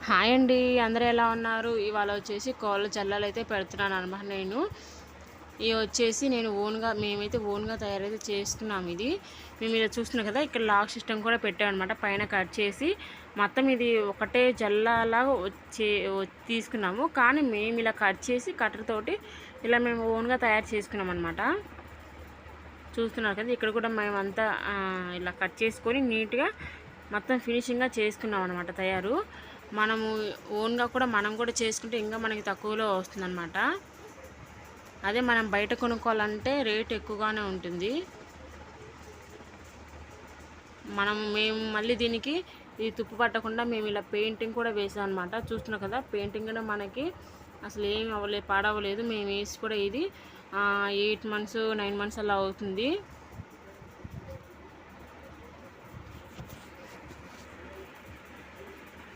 Hi అండి, అందరూ ఎలా ఉన్నారు? ఇవాళ వచ్చేసి కోళ్ళ జల్లలు అయితే పెడుతున్నాను అనమాట. ఇవి వచ్చేసి మేమైతే ఓన్గా తయారైతే చేసుకున్నాము. మేము ఇలా చూస్తున్నాం కదా, ఇక్కడ లాక్ సిస్టమ్ కూడా పెట్టామన్నమాట. పైన కట్ చేసి మొత్తం ఇది ఒకటే జల్లలాగా తీసుకున్నాము. కానీ మేము ఇలా కట్ చేసి కట్టర్ తోటి ఇలా మేము ఓన్గా తయారు చేసుకున్నాం అనమాట. చూస్తున్నారు కదా, ఇక్కడ కూడా మేమంతా ఇలా కట్ చేసుకొని నీట్గా మొత్తం ఫినిషింగ్గా చేసుకున్నాం అనమాట తయారు. మనం కూడా చేసుకుంటే ఇంకా మనకి తక్కువలో వస్తుందన్నమాట. అదే మనం బయట కొనుక్కోవాలంటే రేట్ ఎక్కువగానే ఉంటుంది. మేము మళ్ళీ దీనికి ఇది తుప్పు పట్టకుండా మేము ఇలా పెయింటింగ్ కూడా వేసాం అనమాట. చూస్తున్నాం కదా, పెయింటింగ్ కూడా మనకి అసలు ఏమి పాడవలేదు. మేము వేసి కూడా ఇది 8 months 9 months అలా అవుతుంది.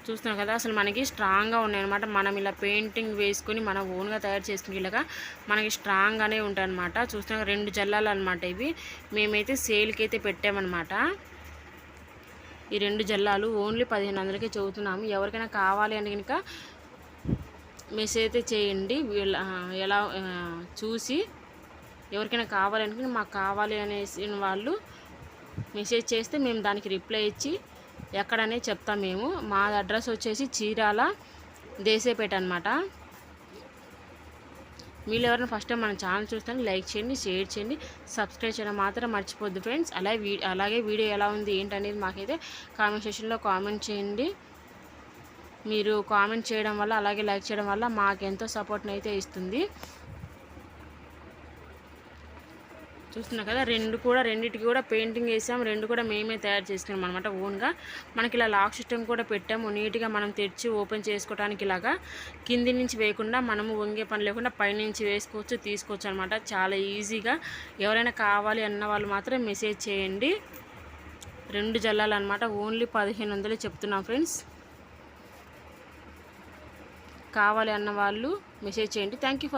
చూస్తున్నాం కదా, అసలు మనకి స్ట్రాంగ్గా ఉన్నాయన్నమాట. మనం ఇలా పెయింటింగ్ వేసుకొని మనం ఓన్గా తయారు చేసుకుని ఇలాగా మనకి స్ట్రాంగ్గానే ఉంటాయి అన్నమాట. చూస్తున్నాం 2 జల్లాలు అనమాట. ఇవి మేమైతే సేల్కి అయితే పెట్టామన్నమాట. ఈ 2 జల్లాలు ఓన్లీ 1500కే చదువుతున్నాము. ఎవరికైనా కావాలి అని కనుక మెసేజ్ అయితే చేయండి. ఎలా చూసి ఎవరికైనా కావాలనుకుని మాకు కావాలి అనేసి వాళ్ళు మెసేజ్ చేస్తే మేము దానికి రిప్లై ఇచ్చి ఎక్కడనే చెప్తాం. మా అడ్రస్ వచ్చేసి చీరాల దేశేపేట అనమాట. మీరు ఎవరైనా ఫస్ట్ టైం మన ఛానల్ చూస్తే లైక్ చేయండి, షేర్ చేయండి, సబ్స్క్రైబ్ చేయడం మాత్రం మర్చిపోద్దు ఫ్రెండ్స్. అలాగే వీడియో ఎలా ఉంది ఏంటనేది మాకైతే కామెంట్ సెక్షన్లో కామెంట్ చేయండి. మీరు కామెంట్ చేయడం వల్ల అలాగే లైక్ చేయడం వల్ల మాకెంతో సపోర్ట్ని అయితే ఇస్తుంది. చూస్తున్నా కదా, రెండింటికి కూడా పెయింటింగ్ వేసాము. 2 కూడా మేమే తయారు చేసుకున్నాం అనమాట ఓన్గా. మనకి ఇలా లాక్ సిస్టమ్ కూడా పెట్టాము. నీట్గా మనం తెరిచి ఓపెన్ చేసుకోవడానికి ఇలాగా కింది నుంచి వేయకుండా మనము వంగే పని లేకుండా పైనుంచి తీసుకోవచ్చు అనమాట. చాలా ఈజీగా. ఎవరైనా కావాలి అన్న వాళ్ళు మాత్రం మెసేజ్ చేయండి. 2 జల్లాలు అనమాట. ఓన్లీ 1500 చెప్తున్నాం ఫ్రెండ్స్. కావాలి అన్న వాళ్ళు మెసేజ్ చేయండి. Thank you for